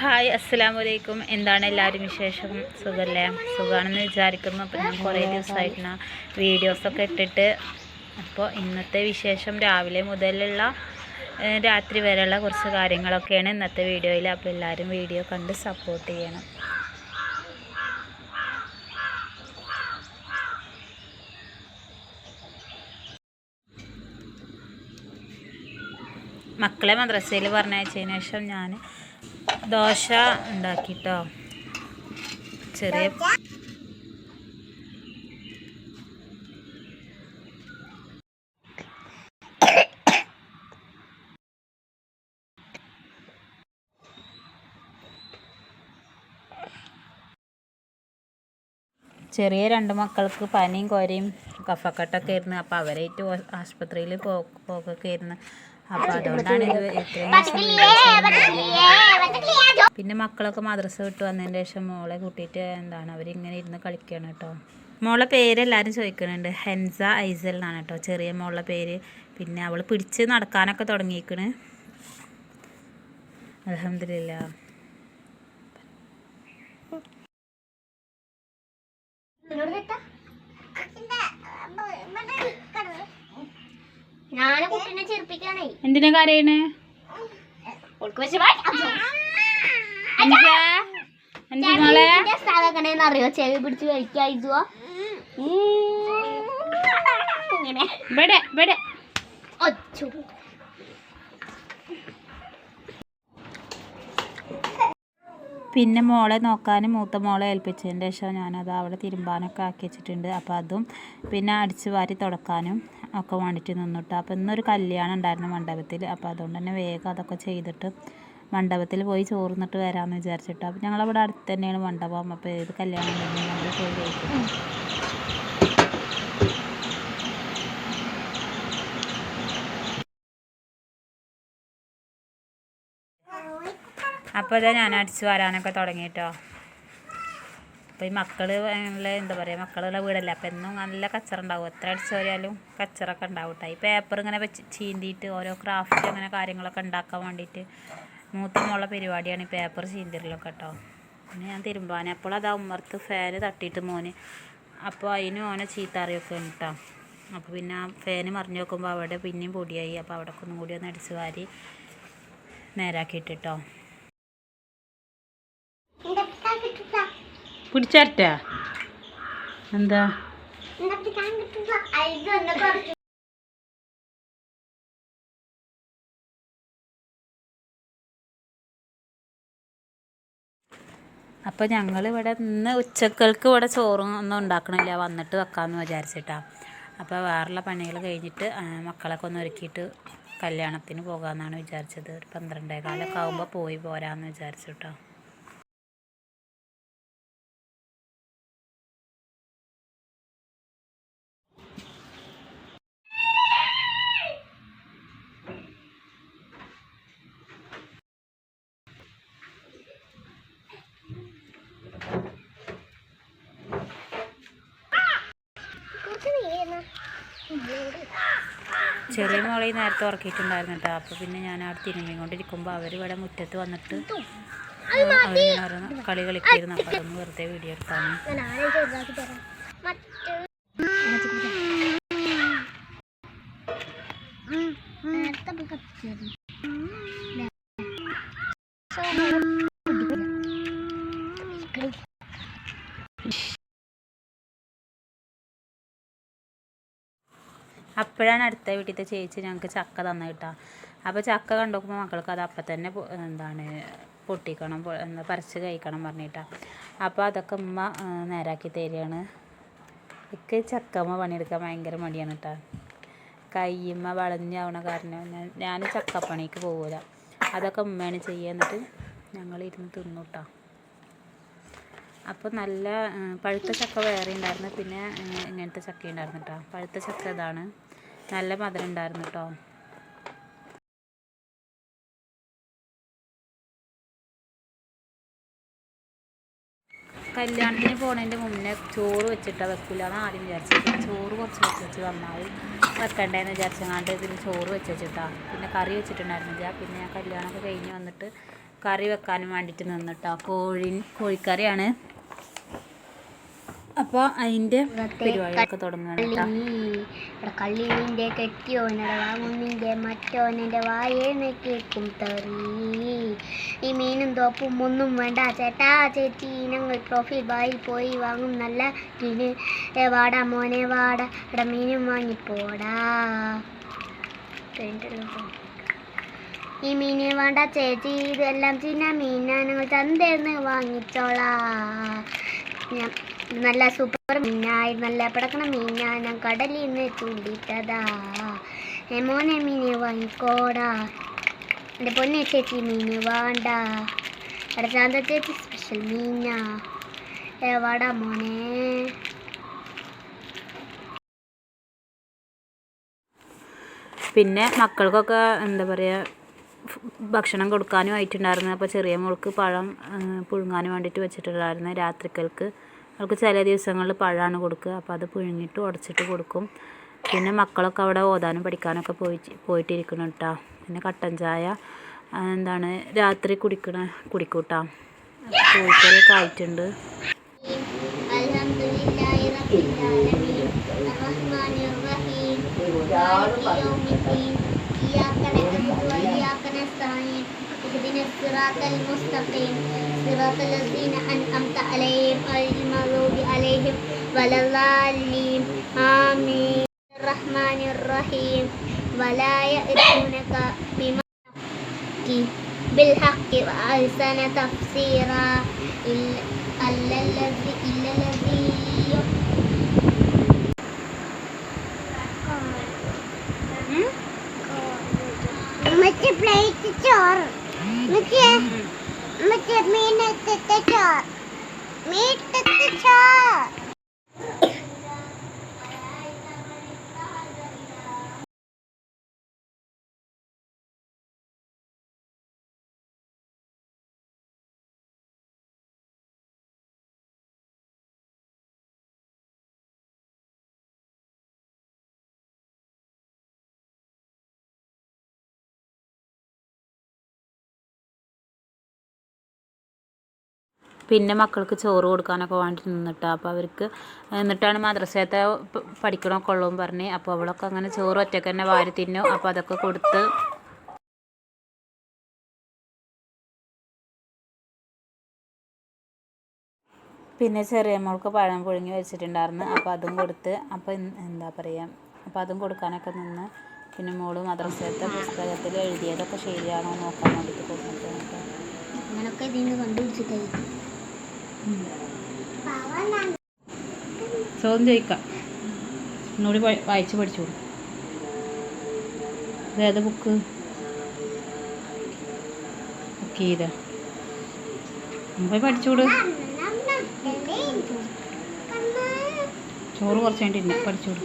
Hi, അസ്സലാമലൈക്കും. എന്താണ് എല്ലാവരും വിശേഷം? സുഖമല്ലേ? സുഖമാണെന്ന് വിചാരിക്കുന്നു. അപ്പോൾ ഞാൻ കുറേ ദിവസമായിട്ട് വീഡിയോസൊക്കെ ഇട്ടിട്ട്, അപ്പോൾ ഇന്നത്തെ വിശേഷം രാവിലെ മുതലുള്ള രാത്രി വരെയുള്ള കുറച്ച് കാര്യങ്ങളൊക്കെയാണ് ഇന്നത്തെ വീഡിയോയിൽ. അപ്പോൾ എല്ലാവരും വീഡിയോ കണ്ട് സപ്പോർട്ട് ചെയ്യണം. മക്കളെ മദ്രസയിൽ പറഞ്ഞയച്ചതിന് ശേഷം ഞാൻ ദോശ ഉണ്ടാക്കിട്ടോ. ചെറിയ രണ്ട് മക്കൾക്ക് പനിയും കോരയും കഫക്കെട്ടൊക്കെ ആയിരുന്നു. അപ്പോൾ അവരായിട്ട് ആശുപത്രിയിൽ പോകൊക്കെ ആയിരുന്നു. അപ്പോൾ അതുകൊണ്ടാണ് ഇത് ഇത്രയും പിന്നെ മക്കളൊക്കെ മദ്രസ വിട്ട് വന്നതിന് ശേഷം മോളെ കൂട്ടിയിട്ട് അവരിങ്ങനെ ഇരുന്ന് കളിക്കുകയാണ് കേട്ടോ. മോളെ പേര് എല്ലാവരും ചോദിക്കുന്നുണ്ട്. ഹെൻസ ഐസൽ എന്നാണ് കേട്ടോ ചെറിയ മോളുടെ പേര്. പിന്നെ അവൾ പിടിച്ച് നടക്കാനൊക്കെ തുടങ്ങിയിരിക്കണ്. അൽഹംദുലില്ലാ. എന്തിനാ കരയണേ? അറിയോ ചെവി പിടിച്ച് കഴിക്കാ. പിന്നെ മോളെ നോക്കാൻ മൂത്ത മോളെ ഏൽപ്പിച്ചതിൻ്റെ ശേഷം ഞാനത് അവിടെ തിരുമ്പാനൊക്കെ ആക്കി വെച്ചിട്ടുണ്ട്. അപ്പോൾ അതും പിന്നെ അടിച്ച് വാരി തുടക്കാനും ഒക്കെ വേണ്ടിയിട്ട് നിന്നിട്ട്. അപ്പോൾ ഇന്നൊരു കല്യാണം ഉണ്ടായിരുന്നു മണ്ഡപത്തിൽ. അപ്പോൾ അതുകൊണ്ട് തന്നെ വേഗം അതൊക്കെ ചെയ്തിട്ട് മണ്ഡപത്തിൽ പോയി ചോറുന്നിട്ട് വരാമെന്ന് വിചാരിച്ചിട്ട്. അപ്പോൾ ഞങ്ങളവിടെ അടുത്ത് തന്നെയാണ് മണ്ഡപം. അപ്പോൾ ഏത് കല്യാണം നമ്മൾ പോയി കഴിക്കും. അപ്പോൾ ഇതാ ഞാൻ അടിച്ച് വരാനൊക്കെ തുടങ്ങിയിട്ടോ. അപ്പോൾ ഈ മക്കൾ എന്താ പറയുക, മക്കളുള്ള വീടല്ലേ. അപ്പോൾ എന്നും നല്ല കച്ചറ ഉണ്ടാവും. എത്ര അടിച്ച് വരാലും കച്ചറൊക്കെ ഉണ്ടാവും കേട്ടോ. ഈ പേപ്പർ ഇങ്ങനെ വെച്ച് ചീന്തിയിട്ട് ഓരോ ക്രാഫ്റ്റ് അങ്ങനെ കാര്യങ്ങളൊക്കെ ഉണ്ടാക്കാൻ വേണ്ടിയിട്ട് മൂത്ത മോളുടെ പരിപാടിയാണ് ഈ പേപ്പർ ചീന്തിരലൊക്കെ കേട്ടോ. പിന്നെ ഞാൻ തിരുമ്പാൻ അപ്പോൾ അത് ഉമ്മർത്ത് ഫാന് തട്ടിയിട്ട് മോന്. അപ്പോൾ അതിന് ഓനെ ചീത്ത അറിയൊക്കെ ഉണ്ട് കേട്ടോ. അപ്പോൾ പിന്നെ ആ ഫാന് മറിഞ്ഞ് നോക്കുമ്പോൾ അവിടെ പിന്നെയും പൊടിയായി. അപ്പോൾ അവിടെ ഒന്നും കൂടി ഒന്ന് അടിച്ച് വാരി നേരാക്കിയിട്ടോ. പിടിച്ചേരട്ടെ എന്താ അപ്പോൾ ഞങ്ങളിവിടെ ഇന്ന് ഉച്ചക്കൾക്ക് ഇവിടെ ചോറൊന്നും ഉണ്ടാക്കണില്ല, വന്നിട്ട് വെക്കാമെന്ന് വിചാരിച്ചിട്ടാണ്. അപ്പോൾ വേറെയുള്ള പണികൾ കഴിഞ്ഞിട്ട് മക്കളൊക്കെ ഒന്ന് ഒരുക്കിയിട്ട് കല്യാണത്തിന് പോകാമെന്നാണ് വിചാരിച്ചത്. ഒരു 12:15 ആകുമ്പോൾ പോയി പോരാമെന്ന് വിചാരിച്ചിട്ടോ. ചെറിയ മോളെ നേരത്തെ ഉറക്കിയിട്ടുണ്ടായിരുന്നു കേട്ടോ. അപ്പോൾ പിന്നെ ഞാൻ അവിടെ തിരുമ്മിക്കൊണ്ടിരിക്കുമ്പോൾ അവർ ഇവിടെ മുറ്റത്ത് വന്നിട്ട് അവരിങ്ങനെ ഓരോ കളി കളിക്കായിരുന്നു. അപ്പോൾ അതൊന്ന് വെറുതെ വീഡിയോ എടുത്താണ്. അപ്പോഴാണ് അടുത്ത വീട്ടിലത്തെ ചേച്ചി ഞങ്ങൾക്ക് ചക്ക തന്നു കേട്ടോ. അപ്പോൾ ചക്ക കണ്ടുനോക്കുമ്പോൾ മക്കൾക്ക് അത് അപ്പം തന്നെ പൊട്ടിക്കണം, പറിച്ച് കഴിക്കണം പറഞ്ഞിട്ടാണ്. അപ്പോൾ അതൊക്കെ ഉമ്മ നേരാക്കി തരികയാണ്. എനിക്ക് ചക്കമ്മ പണിയെടുക്കാൻ ഭയങ്കര മടിയാണ് കേട്ടോ. കയ്യമ്മ വളഞ്ഞാവണ കാരണം ഞാൻ ചക്കപ്പണിക്ക് പോകില്ല. അതൊക്കെ ഉമ്മയാണ് ചെയ്യുക. എന്നിട്ട് ഞങ്ങളിരുന്ന് തിന്നു കേട്ടോ. അപ്പോൾ നല്ല പഴുത്ത ചക്ക വേറെ ഉണ്ടായിരുന്നു, പിന്നെ ഇങ്ങനത്തെ ചക്ക ഉണ്ടായിരുന്നു കേട്ടോ. പഴുത്ത ചക്ക ഇതാണ്, നല്ല മധുരം ഉണ്ടായിരുന്നു കേട്ടോ. കല്യാണത്തിന് പോണതിൻ്റെ മുന്നേ ചോറ് വെച്ചിട്ടാണ് വെക്കില്ല എന്ന് ആദ്യം വിചാരിച്ചത്. ചോറ് കുറച്ച് വെച്ച് നന്നായി വെക്കണ്ടേന്ന് വിചാരിച്ചങ്ങാണ്ട് ഇതിൽ ചോറ് വെച്ചിട്ടാണ്. പിന്നെ കറി വെച്ചിട്ടുണ്ടായിരുന്നില്ല. പിന്നെ ഞാൻ കല്യാണമൊക്കെ കഴിഞ്ഞ് വന്നിട്ട് കറി വെക്കാനും വേണ്ടിയിട്ട് നിന്നിട്ടാ. കോഴിക്കറിയാണ്. അപ്പോൾ അതിൻ്റെ പരിപാടിയൊക്കെ തുടങ്ങണം. കള്ളിൻ്റെ കെട്ടിയോനട വാങ്ങുന്നിൻ്റെ മറ്റോനെ വായേന്ന് കേൾക്കും തെറി. ഈ മീനും തോപ്പും ഒന്നും വേണ്ട ചേട്ടാ ചേച്ചി, ഞങ്ങൾ ട്രോഫി ബായിൽ പോയി വാങ്ങും നല്ല മീന്. വാടാ മോനെ വാടാ, ഇവിടെ മീനും വാങ്ങിപ്പോടാ. ഈ മീന് വേണ്ട ചേച്ചി, ഇതെല്ലാം ചീന മീനാ, ഞങ്ങൾ ചന്തേന്ന് വാങ്ങിച്ചോളാ. നല്ല സൂപ്പർ മീനായി, നല്ല പിടക്കണ മീനാ, ഞാൻ കടലിൽ നിന്ന് ചൂണ്ടിട്ടതാ. മോനെ മീന് വാങ്ങിക്കോടാ, എൻ്റെ പൊന്നെ ചേച്ചി മീന് വേണ്ട, അവിടെ ചാന്ത ചേച്ചി സ്പെഷ്യൽ മീനാ. വാടാ മോനെ. പിന്നെ മക്കൾക്കൊക്കെ എന്താ പറയുക, ഭക്ഷണം കൊടുക്കാനും ആയിട്ടുണ്ടായിരുന്നു. അപ്പോൾ ചെറിയ മോൾക്ക് പഴം പുഴുങ്ങാൻ വേണ്ടിയിട്ട് വെച്ചിട്ടുണ്ടായിരുന്നു രാത്രിക്കൽക്ക്. അവൾക്ക് ചില ദിവസങ്ങളിൽ പഴമാണ് കൊടുക്കുക. അപ്പോൾ അത് പുഴുങ്ങിയിട്ട് ഉടച്ചിട്ട് കൊടുക്കും. പിന്നെ മക്കളൊക്കെ അവിടെ ഓതാനും പഠിക്കാനൊക്കെ പോയിട്ടിരിക്കണം കേട്ടോ. പിന്നെ കട്ടൻ ചായ എന്താണ് രാത്രി കുടിക്കൂട്ടാ. കോഴിക്കറിയൊക്കെ ആയിട്ടുണ്ട്. اهدنا الصراط المستقيم صراط الذين أنعمت عليهم غير المغضوب عليهم ولا الضالين آمين. الرحمن الرحيم ولا يأتونك بالحق وأحسن تفسيرا إلا الذي متى بلايت ചോറ് മറ്റേ മീനത്തെ ചോറ് മീറ്റത്തെ ചോറ്. പിന്നെ മക്കൾക്ക് ചോറ് കൊടുക്കാനൊക്കെ വേണ്ടി നിന്നിട്ടാണ്. അപ്പോൾ അവർക്ക് എന്നിട്ടാണ് മദ്രസത്തെ പഠിക്കണമൊക്കെ ഉള്ളൂ പറഞ്ഞ്. അപ്പോൾ അവളൊക്കെ അങ്ങനെ ചോറ് ഒറ്റയ്ക്ക് തന്നെ വാരി തിന്നും. അപ്പോൾ അതൊക്കെ കൊടുത്ത് പിന്നെ ചെറിയ മോൾക്ക് പഴം പുഴുങ്ങി വെച്ചിട്ടുണ്ടായിരുന്നു. അപ്പോൾ അതും കൊടുത്ത്, അപ്പോൾ എന്താ പറയുക, അപ്പോൾ അതും കൊടുക്കാനൊക്കെ നിന്ന്. പിന്നെ മോള് മദ്രസത്തെ പുസ്തകത്തിൽ എഴുതിയതൊക്കെ ശരിയാണോ നോക്കാൻ വേണ്ടിയിട്ട് കൊടുത്തിട്ടുണ്ട്. അങ്ങനൊക്കെ ഇതിന് കണ്ടുപിടിച്ചിട്ട് ചോദ്യം ചോദിക്കാം. ഒന്നുകൂടി വായിച്ച് പഠിച്ചോളൂ. ഇതേത് ബുക്ക്? ചെയ്ത പോയി പഠിച്ചോളൂ. ചോറ് കുറച്ച് വേണ്ടിയില്ല, പഠിച്ചോളൂ.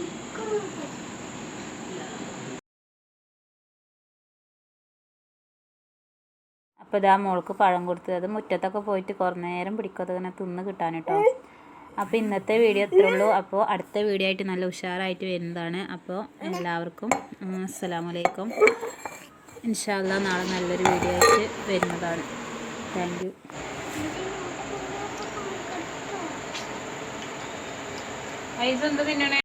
അപ്പോൾ ഇതാ മോൾക്ക് പഴം കൊടുത്തത്. അത് മുറ്റത്തൊക്കെ പോയിട്ട് കുറേ നേരം പിടിക്കും അതിങ്ങനെ തിന്ന് കിട്ടാൻ കേട്ടോ. അപ്പോൾ ഇന്നത്തെ വീഡിയോ ഇത്രേ ഉള്ളൂ. അപ്പോൾ അടുത്ത വീഡിയോ ആയിട്ട് നല്ല ഉഷാറായിട്ട് വരുന്നതാണ്. അപ്പോൾ എല്ലാവർക്കും അസ്സലാമു അലൈക്കും. ഇൻഷാ അല്ലാഹ് നാളെ നല്ലൊരു വീഡിയോ ആയിട്ട് വരുന്നതാണ്. Thank you. ഐസ് എന്ത് തിന്നണേ?